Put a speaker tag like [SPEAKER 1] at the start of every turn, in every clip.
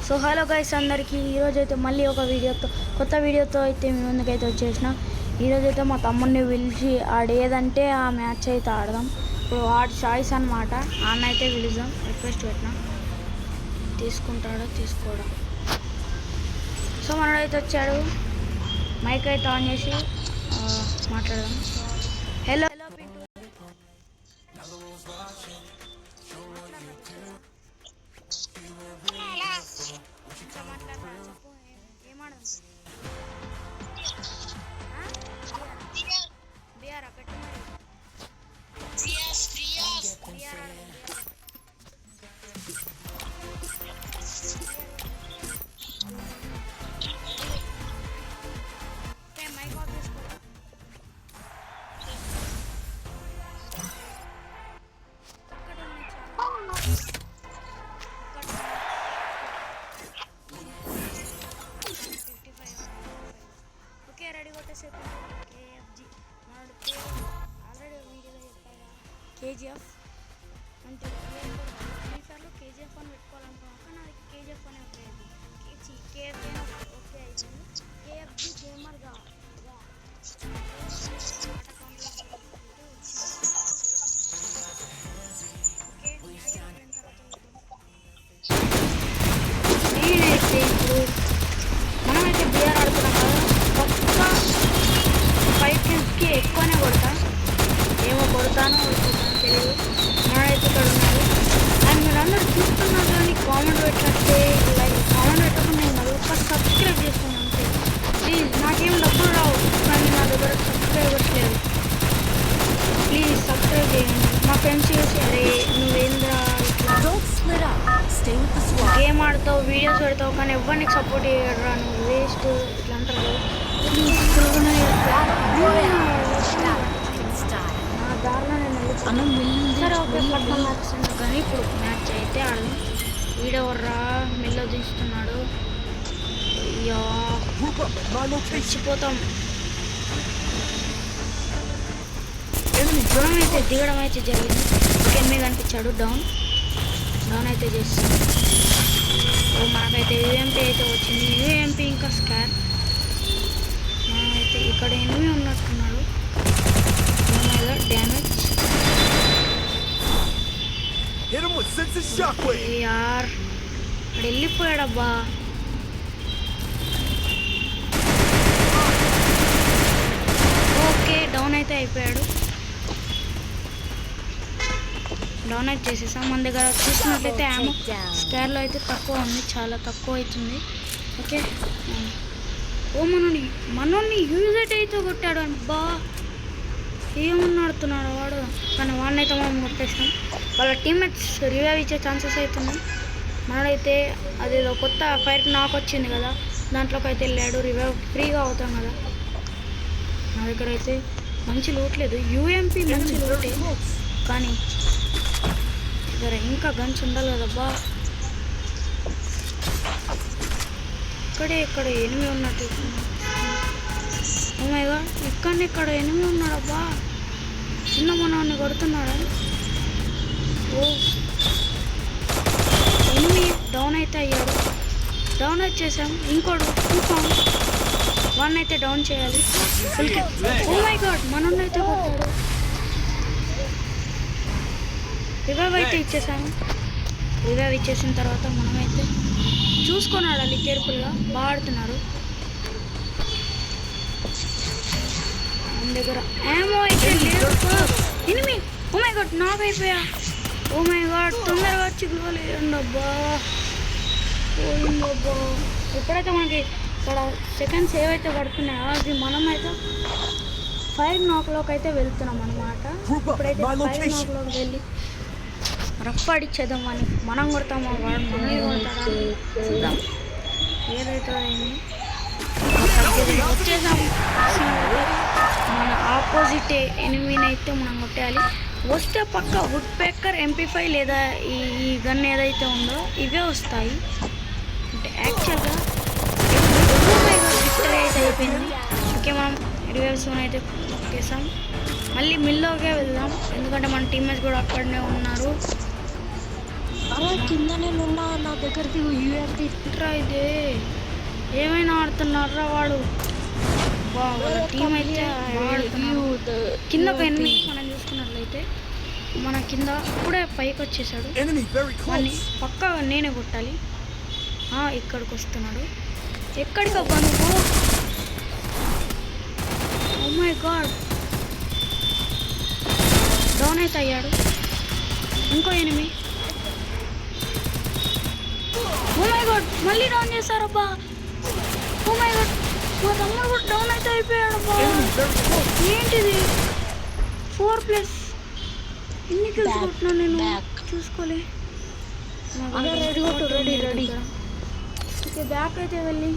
[SPEAKER 1] So hello guys అందరికీ ఈరోజు అయితే మళ్ళీ ఒక కొత్త వీడియోతో అయితే మీ ముందుకైతే వచ్చేసిన. ఈరోజు అయితే మా తమ్ముడిని పిలిచి ఆడేదంటే ఆ మ్యాచ్ అయితే ఆడదాం. ఇప్పుడు ఆడ చాయిస్ అనమాట. ఆన్న అయితే పిలుద్దాం, రిక్వెస్ట్ పెట్టినా తీసుకుంటాడో తీసుకోవడం. సో మనడైతే వచ్చాడు, మైక్ అయితే ఆన్ చేసి మాట్లాడదాం. హలో కేజీఎఫ్ అంటే ఈసార్లు కేజీఎఫ్ అని పెట్టుకోవాలనుకున్నాను, కానీ అది కేజీఎఫ్ అనే పేరు కేఎఫ్ ఓకే అయిపోయింది. కేఎఫ్జి గేమర్గా నేనైతే ఇప్పుడు మనమైతే బిఆర్ ఆడుతున్నాం కదా, పక్క 5 గేమ్స్కి ఎక్కువనే కొడతా. ఏమో కొడతానో తెలియదు. మనైతే ఇక్కడ ఉన్నారు అండ్ మీరు అందరూ చూస్తున్నారు, కానీ కామెంట్ పెట్టంటే లైక్ కామెంట్ పెట్టకుండా నేను ఒక్క సబ్స్క్రైబ్ చేసుకున్నాను అంతే. ప్లీజ్, నాకేం డబ్బులు రావు, కానీ నా దగ్గర సబ్స్క్రైబర్స్ లేదు. ప్లీజ్ సబ్స్క్రైబ్ చేయండి. మా ఫ్రెండ్స్ చూసి అరే నువ్వేంద్రా గేమ్ ఆడతావు, వీడియోస్ పెడతావు, కానీ ఎవరికి సపోర్ట్ చేయడరా, నువ్వు వేస్ట్ ఇట్లా అంటారు. ప్లీజ్ సరే ఓకే పట్టణం మ్యాచ్ కానీ ఇప్పుడు మ్యాచ్ అయితే ఆడదు. వీడెవర్రా మెల్లో తీస్తున్నాడు, చచ్చిపోతాం. డ్రోన్ అయితే దిగడం అయితే జరిగింది. ఎనిమిది కనిపించాడు, డౌన్ అయితే చేస్తాం. మనకైతే యూఎంపీ అయితే వచ్చింది. యూఎంపీ ఇంకా స్కార్. మనమైతే ఇక్కడ ఎనిమిది ఉన్నట్టున్నాడు. డ్యామేజ్ యార్ వెళ్ళిపోయాడబ్బా. ఓకే డౌన్ అయితే అయిపోయాడు. డౌన్ అయితే చేసేసాం. మన దగ్గర చూసినట్లయితే ఆమె స్కార్లో అయితే తక్కువ ఉంది, చాలా తక్కువ అవుతుంది. ఓకే ఓ మనోని యూజెట్ అయితే కొట్టాడు అబ్బా. ఏమన్నా ఆడుతున్నాడు వాడు, కానీ వాడిని అయితే మనం కొట్టేసినాం. వాళ్ళ టీమ్మేట్స్ రివైవ్ ఇచ్చే ఛాన్సెస్ అవుతున్నాయి. మనడైతే అదేదో కొత్త ఫైర్కి నాకు వచ్చింది కదా, దాంట్లోకి అయితే వెళ్ళాడు. రివైవ్ ఫ్రీగా అవుతాం కదా. నా దగ్గర అయితే మంచి లూట్ లేదు. యూఎంపీ మంచి లూటే, కానీ దగ్గర ఇంకా గన్స్ ఉండాలి కదబ్బా. ఇక్కడ ఎనిమిది ఉన్నట్టు. ఓమైగా ఇక్కడ ఎనిమిది ఉన్నాడబ్బా. చిన్న మనవాడిని కొడుతున్నాడా? ఓ ఎనిమిది డౌన్ అయితే అయ్యాడు. డౌన్ వచ్చేసాం. ఇంకోడు చూసాం, వన్ అయితే డౌన్ చేయాలి. ఓ మై గాడ్ మనోడిని అయితే కొట్టాడు. రివైవ్ అయితే ఇచ్చేసాము. రివైవ్ ఇచ్చేసిన తర్వాత మనమైతే చూసుకొని ఆడాలి కేర్ఫుల్గా. బాగా ఆడుతున్నారు. మన దగ్గర ఏమో అయితే లేదు. ఎనిమి ఓ మై గాడ్ నాకు అయిపోయా. ఓ మై గాడ్ తొందరగా వచ్చి గులవలేదండబ్బా. పోయిందబ్బా. ఎప్పుడైతే మనకి ఇక్కడ సెకండ్స్ ఏవైతే పడుతున్నాయో అవి మనమైతే 5 నాక్లోకి అయితే వెళ్తున్నాం అనమాట. ఇప్పుడైతే 5 నాక్లోకి వెళ్ళి రఫ్ ఆడిచ్చేద్దాం. మనం కొడతామా వాడు మనల్ని కొడతాడా చూద్దాం. ఏదైతే అయింది వచ్చేసాం. మన ఆపోజిట్ ఎనిమినైతే మనం కొట్టేయాలి. వస్తే పక్క వుడ్ పేకర్ MP5 లేదా ఈ గన్ ఏదైతే ఉందో ఇవే వస్తాయి. అంటే యాక్చువల్గా విక్టరీ అయితే అయిపోయింది. ఓకే మనం రివైవ్స్ అయితే చేసాం. మళ్ళీ మిల్లోకే వెళ్దాం, ఎందుకంటే మన టీమ్మేట్స్ కూడా అక్కడనే ఉన్నారు.
[SPEAKER 2] అరే కింద నేను ఉన్నా, నా దగ్గరికి యూఎంపీ
[SPEAKER 1] ఏంట్రా ఇదే ఏమైనా ఆడుతున్నారా వాడు వాళ్ళ టీం అయితే బాగా ఆడుతున్నారు. కింద ఒక ఎనిమిది మనం చూసుకున్నట్లయితే మన కింద ఇప్పుడే పైకి వచ్చేసాడు. వాడిని పక్కా నేనే కొట్టాలి. ఇక్కడికి వస్తున్నాడు. ఎక్కడికి అబ్బా నువ్వు? ఓ మై గాడ్, డౌన్ అయితే అయ్యాడు. ఇంకో ఎనిమి. ఓ మై గాడ్, మళ్ళీ డౌన్ చేశారబ్బా. ఓ మై గాడ్, మా తమ్ముడు కూడా డౌన్ అయితే అయిపోయాడబ్బా. ఏంటిది 4+? ఎన్ని కిల్స్ కొట్టినా నేను చూసుకోలే.
[SPEAKER 2] రెడీ.
[SPEAKER 1] ఓకే, బ్యాక్ అయితే వెళ్ళి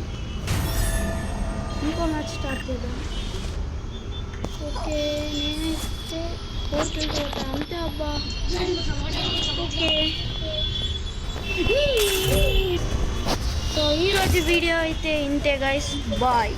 [SPEAKER 1] ఇంకో మ్యాచ్ స్టార్ట్ చేద్దాం. ఓకే, నేనైతే 4 kills కొట్టాను అంతే అబ్బా. ఓకే, సో ఈరోజు వీడియో అయితే ఇంతే గైస్, బాయ్.